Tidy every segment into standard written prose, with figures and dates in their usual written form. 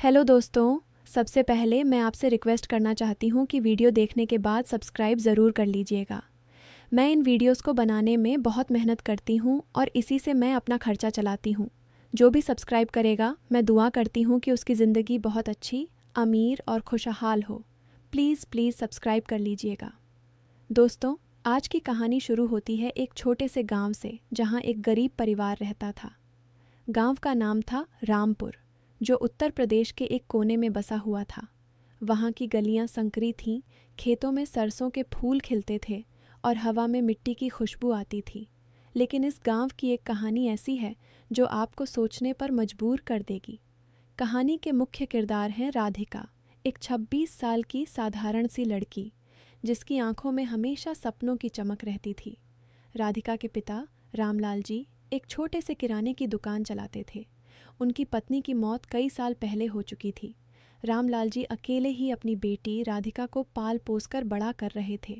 Hello दोस्तों, सबसे पहले मैं आपसे रिक्वेस्ट करना चाहती हूँ कि वीडियो देखने के बाद सब्सक्राइब ज़रूर कर लीजिएगा। मैं इन वीडियोस को बनाने में बहुत मेहनत करती हूँ और इसी से मैं अपना खर्चा चलाती हूँ। जो भी सब्सक्राइब करेगा, मैं दुआ करती हूँ कि उसकी ज़िंदगी बहुत अच्छी, अमीर और खुशहाल हो। प्लीज़ प्लीज़ सब्सक्राइब कर लीजिएगा। दोस्तों, आज की कहानी शुरू होती है एक छोटे से गाँव से, जहाँ एक गरीब परिवार रहता था। गाँव का नाम था रामपुर, जो उत्तर प्रदेश के एक कोने में बसा हुआ था। वहाँ की गलियाँ संकरी थीं, खेतों में सरसों के फूल खिलते थे और हवा में मिट्टी की खुशबू आती थी। लेकिन इस गांव की एक कहानी ऐसी है जो आपको सोचने पर मजबूर कर देगी। कहानी के मुख्य किरदार हैं राधिका, एक 26 साल की साधारण सी लड़की, जिसकी आंखों में हमेशा सपनों की चमक रहती थी। राधिका के पिता रामलाल जी एक छोटे से किराने की दुकान चलाते थे। उनकी पत्नी की मौत कई साल पहले हो चुकी थी। रामलाल जी अकेले ही अपनी बेटी राधिका को पाल पोस कर बड़ा कर रहे थे।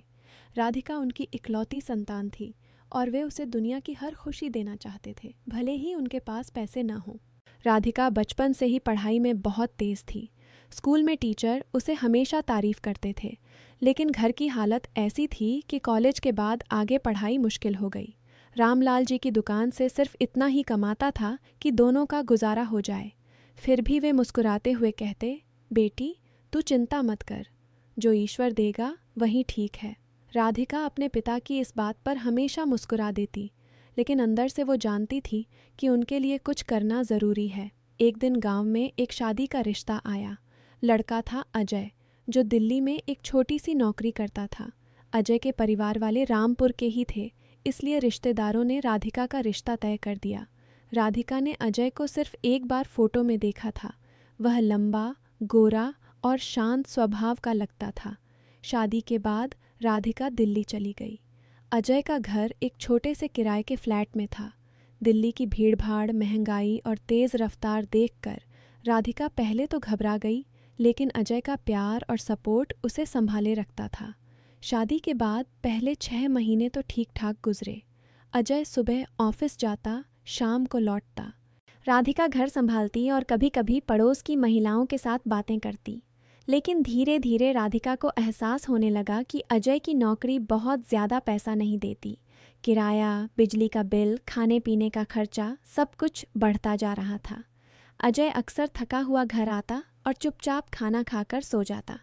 राधिका उनकी इकलौती संतान थी और वे उसे दुनिया की हर खुशी देना चाहते थे, भले ही उनके पास पैसे ना हों। राधिका बचपन से ही पढ़ाई में बहुत तेज थी। स्कूल में टीचर उसे हमेशा तारीफ करते थे, लेकिन घर की हालत ऐसी थी कि कॉलेज के बाद आगे पढ़ाई मुश्किल हो गई। रामलाल जी की दुकान से सिर्फ इतना ही कमाता था कि दोनों का गुजारा हो जाए। फिर भी वे मुस्कुराते हुए कहते, बेटी तू चिंता मत कर, जो ईश्वर देगा वही ठीक है। राधिका अपने पिता की इस बात पर हमेशा मुस्कुरा देती, लेकिन अंदर से वो जानती थी कि उनके लिए कुछ करना ज़रूरी है। एक दिन गांव में एक शादी का रिश्ता आया। लड़का था अजय, जो दिल्ली में एक छोटी सी नौकरी करता था। अजय के परिवार वाले रामपुर के ही थे, इसलिए रिश्तेदारों ने राधिका का रिश्ता तय कर दिया। राधिका ने अजय को सिर्फ एक बार फोटो में देखा था। वह लंबा, गोरा और शांत स्वभाव का लगता था। शादी के बाद राधिका दिल्ली चली गई। अजय का घर एक छोटे से किराए के फ्लैट में था। दिल्ली की भीड़भाड़, महंगाई और तेज़ रफ्तार देखकर राधिका पहले तो घबरा गई, लेकिन अजय का प्यार और सपोर्ट उसे संभाले रखता था। शादी के बाद पहले 6 महीने तो ठीक ठाक गुजरे। अजय सुबह ऑफिस जाता, शाम को लौटता। राधिका घर संभालती और कभी कभी पड़ोस की महिलाओं के साथ बातें करती। लेकिन धीरे धीरे राधिका को एहसास होने लगा कि अजय की नौकरी बहुत ज़्यादा पैसा नहीं देती। किराया, बिजली का बिल, खाने पीने का खर्चा, सब कुछ बढ़ता जा रहा था। अजय अक्सर थका हुआ घर आता और चुपचाप खाना खाकर सो जाता।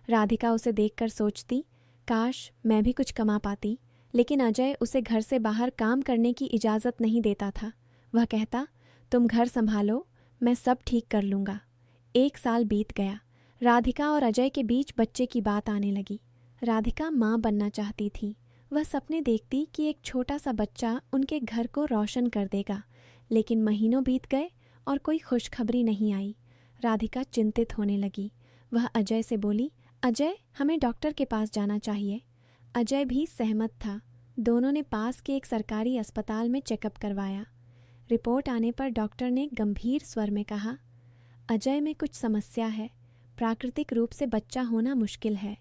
राधिका उसे देखकर सोचती, काश मैं भी कुछ कमा पाती। लेकिन अजय उसे घर से बाहर काम करने की इजाज़त नहीं देता था। वह कहता, तुम घर संभालो, मैं सब ठीक कर लूँगा। 1 साल बीत गया। राधिका और अजय के बीच बच्चे की बात आने लगी। राधिका माँ बनना चाहती थी। वह सपने देखती कि एक छोटा सा बच्चा उनके घर को रोशन कर देगा। लेकिन महीनों बीत गए और कोई खुशखबरी नहीं आई। राधिका चिंतित होने लगी। वह अजय से बोली, अजय, हमें डॉक्टर के पास जाना चाहिए। अजय भी सहमत था। दोनों ने पास के एक सरकारी अस्पताल में चेकअप करवाया। रिपोर्ट आने पर डॉक्टर ने गंभीर स्वर में कहा, अजय में कुछ समस्या है। प्राकृतिक रूप से बच्चा होना मुश्किल है।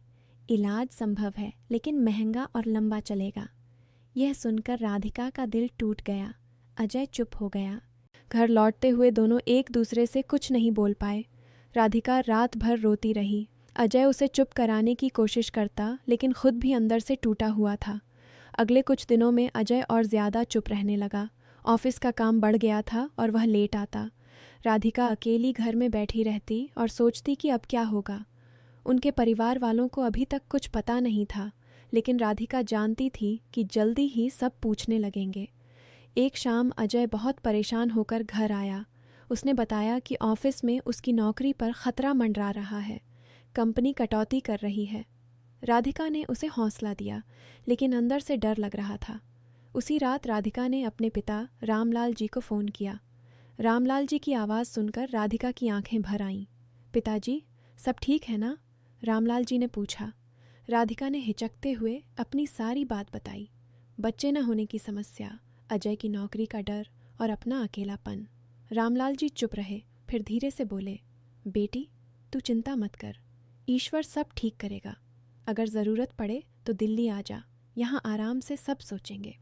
इलाज संभव है, लेकिन महंगा और लंबा चलेगा। यह सुनकर राधिका का दिल टूट गया। अजय चुप हो गया। घर लौटते हुए दोनों एक दूसरे से कुछ नहीं बोल पाए। राधिका रात भर रोती रही। अजय उसे चुप कराने की कोशिश करता, लेकिन खुद भी अंदर से टूटा हुआ था। अगले कुछ दिनों में अजय और ज़्यादा चुप रहने लगा। ऑफिस का काम बढ़ गया था और वह लेट आता। राधिका अकेली घर में बैठी रहती और सोचती कि अब क्या होगा। उनके परिवार वालों को अभी तक कुछ पता नहीं था, लेकिन राधिका जानती थी कि जल्दी ही सब पूछने लगेंगे। एक शाम अजय बहुत परेशान होकर घर आया। उसने बताया कि ऑफिस में उसकी नौकरी पर खतरा मंडरा रहा है। कंपनी कटौती कर रही है। राधिका ने उसे हौसला दिया, लेकिन अंदर से डर लग रहा था। उसी रात राधिका ने अपने पिता रामलाल जी को फ़ोन किया। रामलाल जी की आवाज़ सुनकर राधिका की आंखें भर आईं। पिताजी, सब ठीक है ना? रामलाल जी ने पूछा। राधिका ने हिचकते हुए अपनी सारी बात बताई। बच्चे न होने की समस्या, अजय की नौकरी का डर और अपना अकेलापन। रामलाल जी चुप रहे, फिर धीरे से बोले, बेटी तू चिंता मत कर, ईश्वर सब ठीक करेगा। अगर ज़रूरत पड़े तो दिल्ली आ जा, यहाँ आराम से सब सोचेंगे।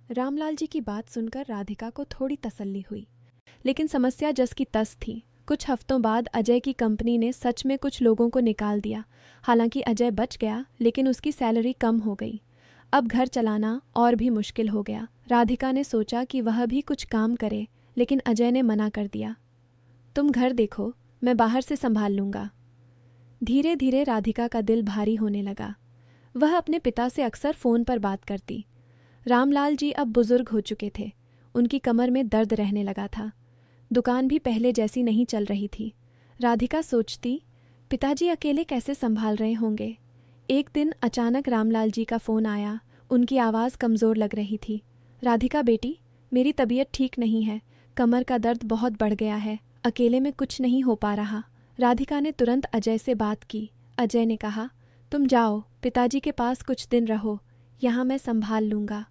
रामलाल जी की बात सुनकर राधिका को थोड़ी तसल्ली हुई, लेकिन समस्या जस की तस थी। कुछ हफ्तों बाद अजय की कंपनी ने सच में कुछ लोगों को निकाल दिया। हालांकि अजय बच गया, लेकिन उसकी सैलरी कम हो गई। अब घर चलाना और भी मुश्किल हो गया। राधिका ने सोचा कि वह भी कुछ काम करे, लेकिन अजय ने मना कर दिया। तुम घर देखो, मैं बाहर से संभाल लूँगा। धीरे धीरे राधिका का दिल भारी होने लगा। वह अपने पिता से अक्सर फ़ोन पर बात करती। रामलाल जी अब बुज़ुर्ग हो चुके थे। उनकी कमर में दर्द रहने लगा था। दुकान भी पहले जैसी नहीं चल रही थी। राधिका सोचती, पिताजी अकेले कैसे संभाल रहे होंगे। एक दिन अचानक रामलाल जी का फ़ोन आया। उनकी आवाज़ कमज़ोर लग रही थी। राधिका बेटी, मेरी तबीयत ठीक नहीं है। कमर का दर्द बहुत बढ़ गया है। अकेले में कुछ नहीं हो पा रहा। राधिका ने तुरंत अजय से बात की। अजय ने कहा, तुम जाओ, पिताजी के पास कुछ दिन रहो, यहाँ मैं संभाल लूँगा।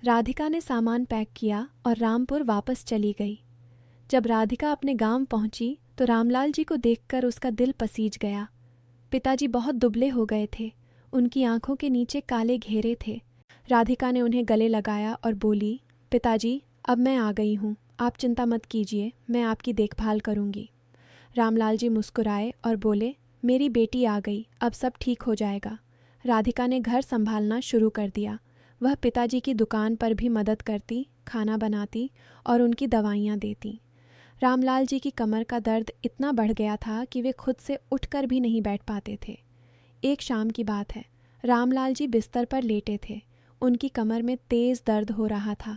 राधिका ने सामान पैक किया और रामपुर वापस चली गई। जब राधिका अपने गांव पहुंची तो रामलाल जी को देखकर उसका दिल पसीज गया। पिताजी बहुत दुबले हो गए थे। उनकी आंखों के नीचे काले घेरे थे। राधिका ने उन्हें गले लगाया और बोली, पिताजी, अब मैं आ गई हूँ, आप चिंता मत कीजिए, मैं आपकी देखभाल करूँगी। रामलाल जी मुस्कुराए और बोले, मेरी बेटी आ गई, अब सब ठीक हो जाएगा। राधिका ने घर संभालना शुरू कर दिया। वह पिताजी की दुकान पर भी मदद करती, खाना बनाती और उनकी दवाइयाँ देती। रामलाल जी की कमर का दर्द इतना बढ़ गया था कि वे खुद से उठकर भी नहीं बैठ पाते थे। एक शाम की बात है। रामलाल जी बिस्तर पर लेटे थे। उनकी कमर में तेज़ दर्द हो रहा था।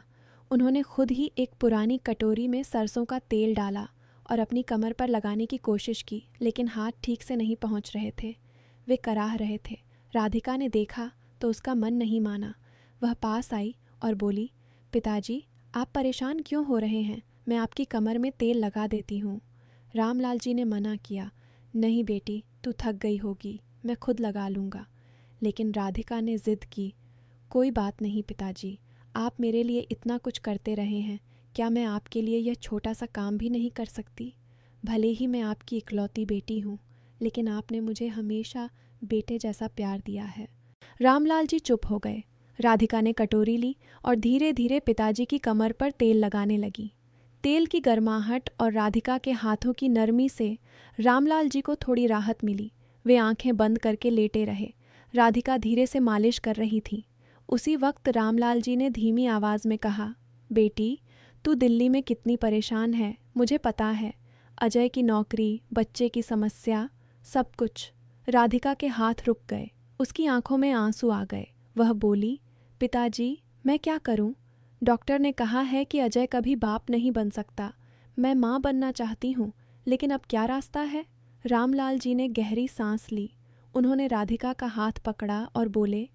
उन्होंने खुद ही एक पुरानी कटोरी में सरसों का तेल डाला और अपनी कमर पर लगाने की कोशिश की, लेकिन हाथ ठीक से नहीं पहुंच रहे थे। वे कराह रहे थे। राधिका ने देखा तो उसका मन नहीं माना। वह पास आई और बोली, पिताजी, आप परेशान क्यों हो रहे हैं? मैं आपकी कमर में तेल लगा देती हूँ। रामलाल जी ने मना किया, नहीं बेटी, तू थक गई होगी, मैं खुद लगा लूँगा। लेकिन राधिका ने ज़िद की, कोई बात नहीं पिताजी, आप मेरे लिए इतना कुछ करते रहे हैं, क्या मैं आपके लिए यह छोटा सा काम भी नहीं कर सकती? भले ही मैं आपकी इकलौती बेटी हूँ, लेकिन आपने मुझे हमेशा बेटे जैसा प्यार दिया है। रामलाल जी चुप हो गए। राधिका ने कटोरी ली और धीरे धीरे पिताजी की कमर पर तेल लगाने लगी। तेल की गर्माहट और राधिका के हाथों की नरमी से रामलाल जी को थोड़ी राहत मिली। वे आंखें बंद करके लेटे रहे। राधिका धीरे से मालिश कर रही थी। उसी वक्त रामलाल जी ने धीमी आवाज़ में कहा, बेटी, तू दिल्ली में कितनी परेशान है, मुझे पता है। अजय की नौकरी, बच्चे की समस्या, सब कुछ। राधिका के हाथ रुक गए। उसकी आंखों में आंसू आ गए। वह बोली, पिताजी, मैं क्या करूं? डॉक्टर ने कहा है कि अजय कभी बाप नहीं बन सकता। मैं माँ बनना चाहती हूँ, लेकिन अब क्या रास्ता है? रामलाल जी ने गहरी सांस ली। उन्होंने राधिका का हाथ पकड़ा और बोले,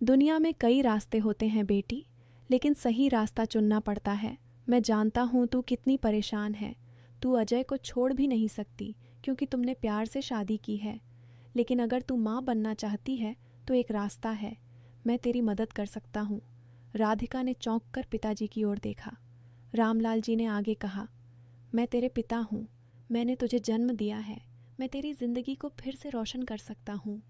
दुनिया में कई रास्ते होते हैं बेटी, लेकिन सही रास्ता चुनना पड़ता है। मैं जानता हूँ तू कितनी परेशान है। तू अजय को छोड़ भी नहीं सकती क्योंकि तुमने प्यार से शादी की है। लेकिन अगर तू माँ बनना चाहती है तो एक रास्ता है, मैं तेरी मदद कर सकता हूँ। राधिका ने चौंक कर पिताजी की ओर देखा। रामलाल जी ने आगे कहा, मैं तेरे पिता हूँ, मैंने तुझे जन्म दिया है, मैं तेरी ज़िंदगी को फिर से रोशन कर सकता हूँ,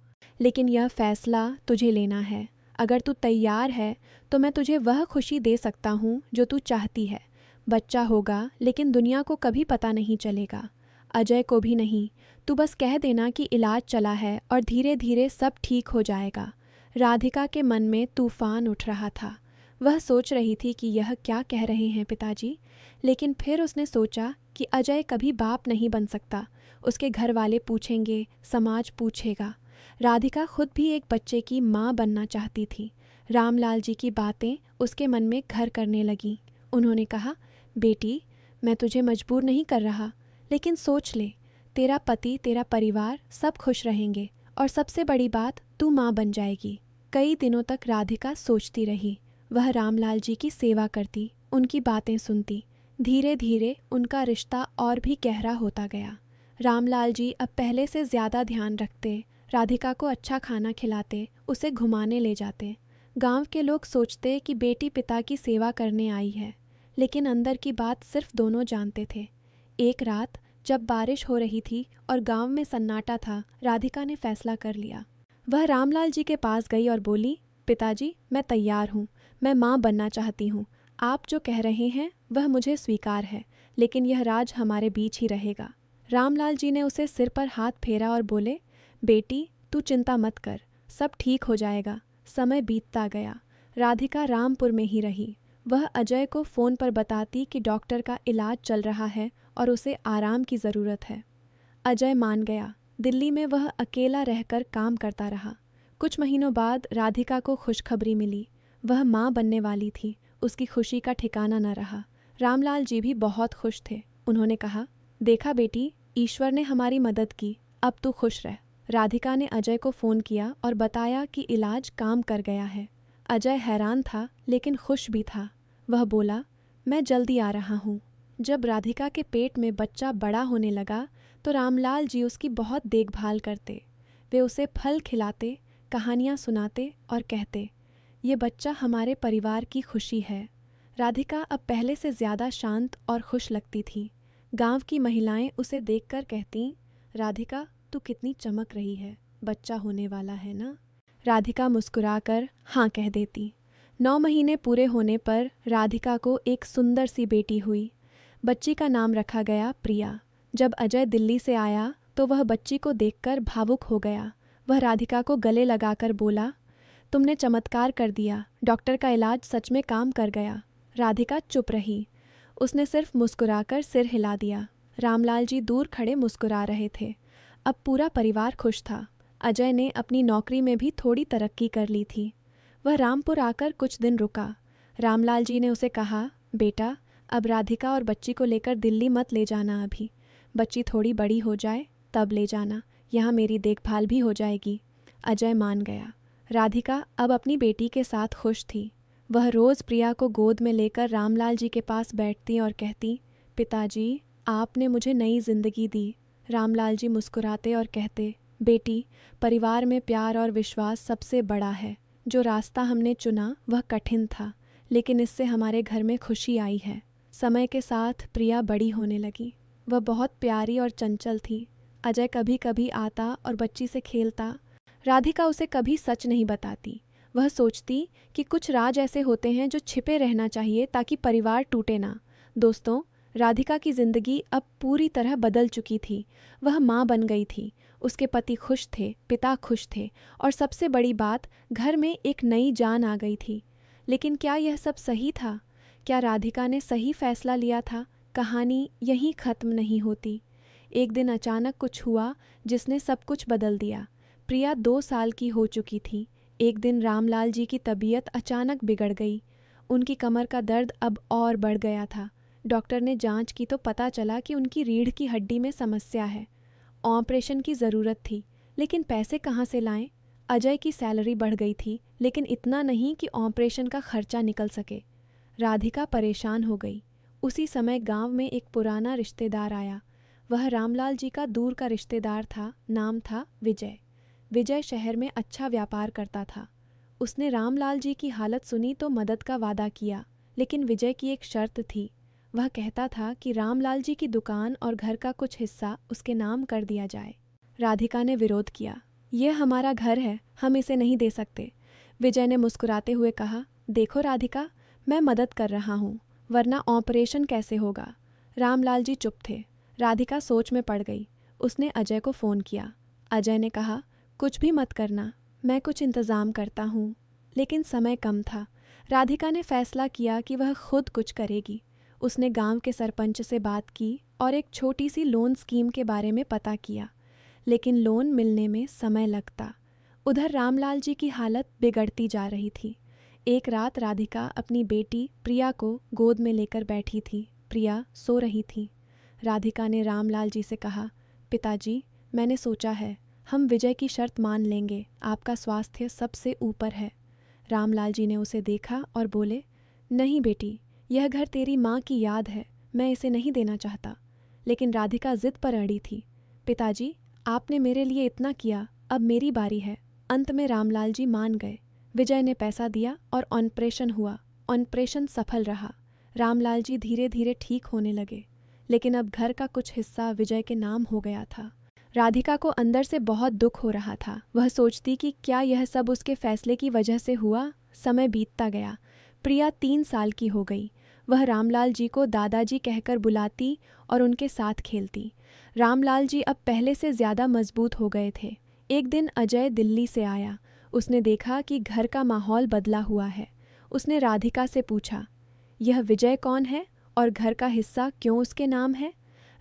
लेकिन यह फैसला तुझे लेना है। अगर तू तैयार है तो मैं तुझे वह खुशी दे सकता हूँ जो तू चाहती है। बच्चा होगा, लेकिन दुनिया को कभी पता नहीं चलेगा, अजय को भी नहीं। तू बस कह देना कि इलाज चला है और धीरे धीरे सब ठीक हो जाएगा। राधिका के मन में तूफान उठ रहा था। वह सोच रही थी कि यह क्या कह रहे हैं पिताजी, लेकिन फिर उसने सोचा कि अजय कभी बाप नहीं बन सकता। उसके घर वाले पूछेंगे, समाज पूछेगा। राधिका खुद भी एक बच्चे की माँ बनना चाहती थी। रामलाल जी की बातें उसके मन में घर करने लगीं। उन्होंने कहा, बेटी, मैं तुझे मजबूर नहीं कर रहा, लेकिन सोच ले, तेरा पति, तेरा परिवार सब खुश रहेंगे और सबसे बड़ी बात, तू माँ बन जाएगी। कई दिनों तक राधिका सोचती रही। वह रामलाल जी की सेवा करती, उनकी बातें सुनती। धीरे धीरे उनका रिश्ता और भी गहरा होता गया। रामलाल जी अब पहले से ज़्यादा ध्यान रखते, राधिका को अच्छा खाना खिलाते, उसे घुमाने ले जाते। गांव के लोग सोचते कि बेटी पिता की सेवा करने आई है, लेकिन अंदर की बात सिर्फ दोनों जानते थे। एक रात जब बारिश हो रही थी और गांव में सन्नाटा था, राधिका ने फैसला कर लिया। वह रामलाल जी के पास गई और बोली, पिताजी, मैं तैयार हूँ, मैं माँ बनना चाहती हूँ। आप जो कह रहे हैं वह मुझे स्वीकार है, लेकिन यह राज हमारे बीच ही रहेगा। रामलाल जी ने उसे सिर पर हाथ फेरा और बोले, बेटी तू चिंता मत कर, सब ठीक हो जाएगा। समय बीतता गया। राधिका रामपुर में ही रही। वह अजय को फ़ोन पर बताती कि डॉक्टर का इलाज चल रहा है और उसे आराम की ज़रूरत है। अजय मान गया। दिल्ली में वह अकेला रहकर काम करता रहा। कुछ महीनों बाद राधिका को खुशखबरी मिली। वह माँ बनने वाली थी। उसकी खुशी का ठिकाना न रहा। रामलाल जी भी बहुत खुश थे। उन्होंने कहा, देखा बेटी, ईश्वर ने हमारी मदद की, अब तू खुश रह। राधिका ने अजय को फ़ोन किया और बताया कि इलाज काम कर गया है। अजय हैरान था लेकिन खुश भी था। वह बोला, मैं जल्दी आ रहा हूँ। जब राधिका के पेट में बच्चा बड़ा होने लगा तो रामलाल जी उसकी बहुत देखभाल करते। वे उसे फल खिलाते, कहानियाँ सुनाते और कहते, ये बच्चा हमारे परिवार की खुशी है। राधिका अब पहले से ज़्यादा शांत और खुश लगती थी। गांव की महिलाएं उसे देखकर कहतीं, राधिका तू कितनी चमक रही है, बच्चा होने वाला है ना। राधिका मुस्कुराकर हाँ कह देती। 9 महीने पूरे होने पर राधिका को एक सुंदर सी बेटी हुई। बच्ची का नाम रखा गया प्रिया। जब अजय दिल्ली से आया तो वह बच्ची को देखकर भावुक हो गया। वह राधिका को गले लगाकर बोला, तुमने चमत्कार कर दिया, डॉक्टर का इलाज सच में काम कर गया। राधिका चुप रही। उसने सिर्फ मुस्कुराकर सिर हिला दिया। रामलाल जी दूर खड़े मुस्कुरा रहे थे। अब पूरा परिवार खुश था। अजय ने अपनी नौकरी में भी थोड़ी तरक्की कर ली थी। वह रामपुर आकर कुछ दिन रुका। रामलाल जी ने उसे कहा, बेटा अब राधिका और बच्ची को लेकर दिल्ली मत ले जाना अभी। बच्ची थोड़ी बड़ी हो जाए तब ले जाना, यहाँ मेरी देखभाल भी हो जाएगी। अजय मान गया। राधिका अब अपनी बेटी के साथ खुश थी। वह रोज़ प्रिया को गोद में लेकर रामलाल जी के पास बैठती और कहती, पिताजी आपने मुझे नई जिंदगी दी। रामलाल जी मुस्कुराते और कहते, बेटी परिवार में प्यार और विश्वास सबसे बड़ा है। जो रास्ता हमने चुना वह कठिन था, लेकिन इससे हमारे घर में खुशी आई है। समय के साथ प्रिया बड़ी होने लगी। वह बहुत प्यारी और चंचल थी। अजय कभी कभी आता और बच्ची से खेलता। राधिका उसे कभी सच नहीं बताती। वह सोचती कि कुछ राज ऐसे होते हैं जो छिपे रहना चाहिए ताकि परिवार टूटे ना। दोस्तों, राधिका की ज़िंदगी अब पूरी तरह बदल चुकी थी। वह माँ बन गई थी। उसके पति खुश थे, पिता खुश थे और सबसे बड़ी बात, घर में एक नई जान आ गई थी। लेकिन क्या यह सब सही था? क्या राधिका ने सही फैसला लिया था? कहानी यहीं ख़त्म नहीं होती। एक दिन अचानक कुछ हुआ जिसने सब कुछ बदल दिया। प्रिया 2 साल की हो चुकी थी। एक दिन रामलाल जी की तबीयत अचानक बिगड़ गई। उनकी कमर का दर्द अब और बढ़ गया था। डॉक्टर ने जांच की तो पता चला कि उनकी रीढ़ की हड्डी में समस्या है। ऑपरेशन की ज़रूरत थी, लेकिन पैसे कहाँ से लाएं? अजय की सैलरी बढ़ गई थी, लेकिन इतना नहीं कि ऑपरेशन का खर्चा निकल सके। राधिका परेशान हो गई। उसी समय गांव में एक पुराना रिश्तेदार आया। वह रामलाल जी का दूर का रिश्तेदार था। नाम था विजय। विजय शहर में अच्छा व्यापार करता था। उसने रामलाल जी की हालत सुनी तो मदद का वादा किया, लेकिन विजय की एक शर्त थी। वह कहता था कि रामलाल जी की दुकान और घर का कुछ हिस्सा उसके नाम कर दिया जाए। राधिका ने विरोध किया। यह हमारा घर है, हम इसे नहीं दे सकते। विजय ने मुस्कुराते हुए कहा, देखो राधिका, मैं मदद कर रहा हूँ, वरना ऑपरेशन कैसे होगा। रामलाल जी चुप थे। राधिका सोच में पड़ गई। उसने अजय को फ़ोन किया। अजय ने कहा, कुछ भी मत करना, मैं कुछ इंतज़ाम करता हूँ। लेकिन समय कम था। राधिका ने फैसला किया कि वह खुद कुछ करेगी। उसने गांव के सरपंच से बात की और एक छोटी सी लोन स्कीम के बारे में पता किया, लेकिन लोन मिलने में समय लगता। उधर रामलाल जी की हालत बिगड़ती जा रही थी। एक रात राधिका अपनी बेटी प्रिया को गोद में लेकर बैठी थी। प्रिया सो रही थी। राधिका ने रामलाल जी से कहा, पिताजी मैंने सोचा है, हम विजय की शर्त मान लेंगे, आपका स्वास्थ्य सबसे ऊपर है। रामलाल जी ने उसे देखा और बोले, नहीं बेटी, यह घर तेरी माँ की याद है, मैं इसे नहीं देना चाहता। लेकिन राधिका जिद पर अड़ी थी। पिताजी आपने मेरे लिए इतना किया, अब मेरी बारी है। अंत में रामलाल जी मान गए। विजय ने पैसा दिया और ऑपरेशन हुआ। ऑपरेशन सफल रहा। रामलाल जी धीरे धीरे ठीक होने लगे, लेकिन अब घर का कुछ हिस्सा विजय के नाम हो गया था। राधिका को अंदर से बहुत दुख हो रहा था। वह सोचती कि क्या यह सब उसके फैसले की वजह से हुआ। समय बीतता गया। प्रिया 3 साल की हो गई। वह रामलाल जी को दादाजी कहकर बुलाती और उनके साथ खेलती। रामलाल जी अब पहले से ज़्यादा मजबूत हो गए थे। एक दिन अजय दिल्ली से आया। उसने देखा कि घर का माहौल बदला हुआ है। उसने राधिका से पूछा, यह विजय कौन है और घर का हिस्सा क्यों उसके नाम है?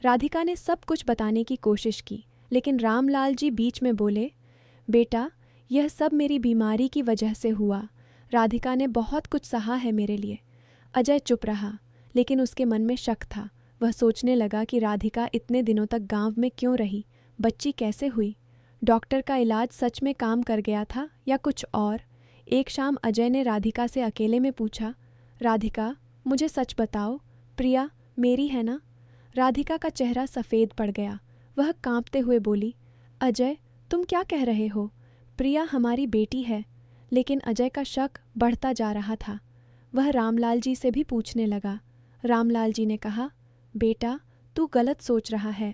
राधिका ने सब कुछ बताने की कोशिश की, लेकिन रामलाल जी बीच में बोले, बेटा, यह सब मेरी बीमारी की वजह से हुआ। राधिका ने बहुत कुछ सहा है मेरे लिए। अजय चुप रहा, लेकिन उसके मन में शक था। वह सोचने लगा कि राधिका इतने दिनों तक गांव में क्यों रही, बच्ची कैसे हुई, डॉक्टर का इलाज सच में काम कर गया था या कुछ और। एक शाम अजय ने राधिका से अकेले में पूछा, राधिका, मुझे सच बताओ, प्रिया मेरी है ना? राधिका का चेहरा सफ़ेद पड़ गया। वह कांपते हुए बोली, अजय, तुम क्या कह रहे हो? प्रिया हमारी बेटी है। लेकिन अजय का शक बढ़ता जा रहा था। वह रामलाल जी से भी पूछने लगा। रामलाल जी ने कहा, बेटा, तू गलत सोच रहा है।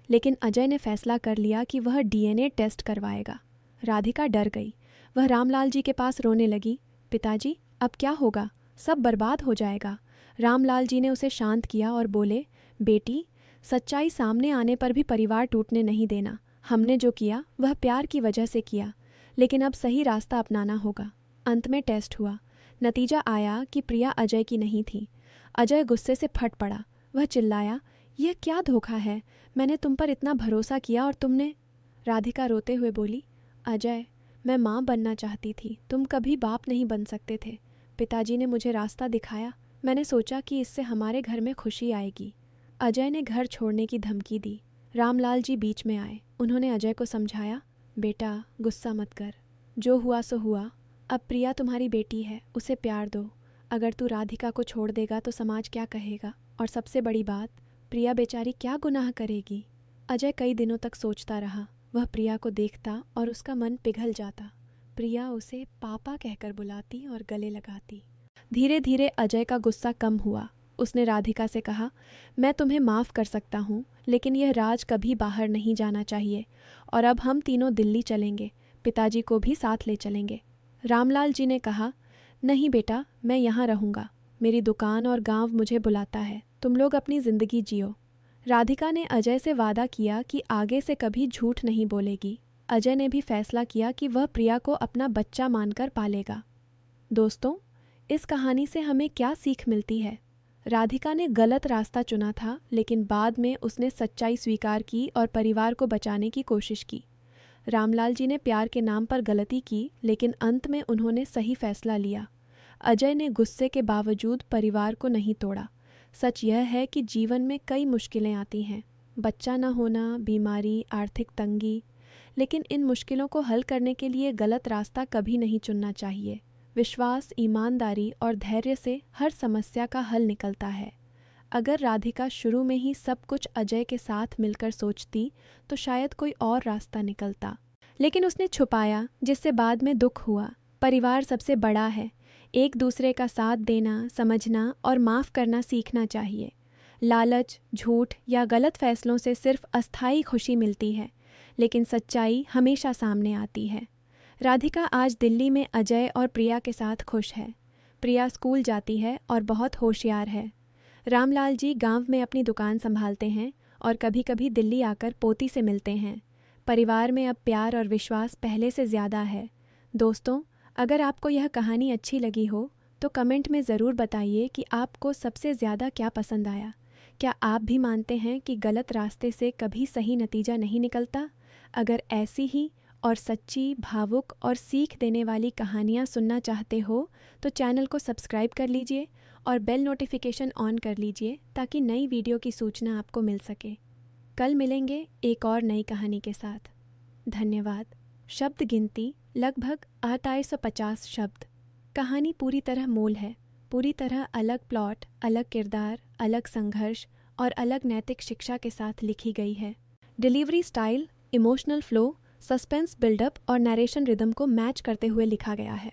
लेकिन अजय ने फैसला कर लिया कि वह डीएनए टेस्ट करवाएगा। राधिका डर गई। वह रामलाल जी के पास रोने लगी, पिताजी, अब क्या होगा? सब बर्बाद हो जाएगा। रामलाल जी ने उसे शांत किया और बोले, बेटी, सच्चाई सामने आने पर भी परिवार टूटने नहीं देना। हमने जो किया वह प्यार की वजह से किया, लेकिन अब सही रास्ता अपनाना होगा। अंत में टेस्ट हुआ। नतीजा आया कि प्रिया अजय की नहीं थी। अजय गुस्से से फट पड़ा। वह चिल्लाया, यह क्या धोखा है? मैंने तुम पर इतना भरोसा किया और तुमने। राधिका रोते हुए बोली, अजय, मैं माँ बनना चाहती थी, तुम कभी बाप नहीं बन सकते थे। पिताजी ने मुझे रास्ता दिखाया। मैंने सोचा कि इससे हमारे घर में खुशी आएगी। अजय ने घर छोड़ने की धमकी दी। रामलाल जी बीच में आए। उन्होंने अजय को समझाया, बेटा, गुस्सा मत कर, जो हुआ सो हुआ। अब प्रिया तुम्हारी बेटी है, उसे प्यार दो। अगर तू राधिका को छोड़ देगा तो समाज क्या कहेगा? और सबसे बड़ी बात, प्रिया बेचारी क्या गुनाह करेगी? अजय कई दिनों तक सोचता रहा। वह प्रिया को देखता और उसका मन पिघल जाता। प्रिया उसे पापा कहकर बुलाती और गले लगाती। धीरे धीरे अजय का गुस्सा कम हुआ। उसने राधिका से कहा, मैं तुम्हें माफ़ कर सकता हूँ, लेकिन यह राज कभी बाहर नहीं जाना चाहिए। और अब हम तीनों दिल्ली चलेंगे, पिताजी को भी साथ ले चलेंगे। रामलाल जी ने कहा, नहीं बेटा, मैं यहाँ रहूँगा। मेरी दुकान और गांव मुझे बुलाता है। तुम लोग अपनी ज़िंदगी जियो। राधिका ने अजय से वादा किया कि आगे से कभी झूठ नहीं बोलेगी। अजय ने भी फैसला किया कि वह प्रिया को अपना बच्चा मानकर पालेगा। दोस्तों, इस कहानी से हमें क्या सीख मिलती है? राधिका ने गलत रास्ता चुना था, लेकिन बाद में उसने सच्चाई स्वीकार की और परिवार को बचाने की कोशिश की। रामलाल जी ने प्यार के नाम पर गलती की, लेकिन अंत में उन्होंने सही फैसला लिया। अजय ने गुस्से के बावजूद परिवार को नहीं तोड़ा। सच यह है कि जीवन में कई मुश्किलें आती हैं, बच्चा न होना, बीमारी, आर्थिक तंगी, लेकिन इन मुश्किलों को हल करने के लिए गलत रास्ता कभी नहीं चुनना चाहिए। विश्वास, ईमानदारी और धैर्य से हर समस्या का हल निकलता है। अगर राधिका शुरू में ही सब कुछ अजय के साथ मिलकर सोचती तो शायद कोई और रास्ता निकलता, लेकिन उसने छुपाया, जिससे बाद में दुख हुआ। परिवार सबसे बड़ा है। एक दूसरे का साथ देना, समझना और माफ़ करना सीखना चाहिए। लालच, झूठ या गलत फैसलों से सिर्फ अस्थायी खुशी मिलती है, लेकिन सच्चाई हमेशा सामने आती है। राधिका आज दिल्ली में अजय और प्रिया के साथ खुश है। प्रिया स्कूल जाती है और बहुत होशियार है। रामलाल जी गांव में अपनी दुकान संभालते हैं और कभी कभी दिल्ली आकर पोती से मिलते हैं। परिवार में अब प्यार और विश्वास पहले से ज़्यादा है। दोस्तों, अगर आपको यह कहानी अच्छी लगी हो तो कमेंट में ज़रूर बताइए कि आपको सबसे ज़्यादा क्या पसंद आया। क्या आप भी मानते हैं कि गलत रास्ते से कभी सही नतीजा नहीं निकलता? अगर ऐसी ही और सच्ची, भावुक और सीख देने वाली कहानियाँ सुनना चाहते हो तो चैनल को सब्सक्राइब कर लीजिए और बेल नोटिफिकेशन ऑन कर लीजिए ताकि नई वीडियो की सूचना आपको मिल सके। कल मिलेंगे एक और नई कहानी के साथ। धन्यवाद। शब्द गिनती लगभग 2850 शब्द। कहानी पूरी तरह मूल है, पूरी तरह अलग प्लॉट, अलग किरदार, अलग संघर्ष और अलग नैतिक शिक्षा के साथ लिखी गई है। Delivery style, emotional flow, suspense buildup और नरेशन रिदम को मैच करते हुए लिखा गया है।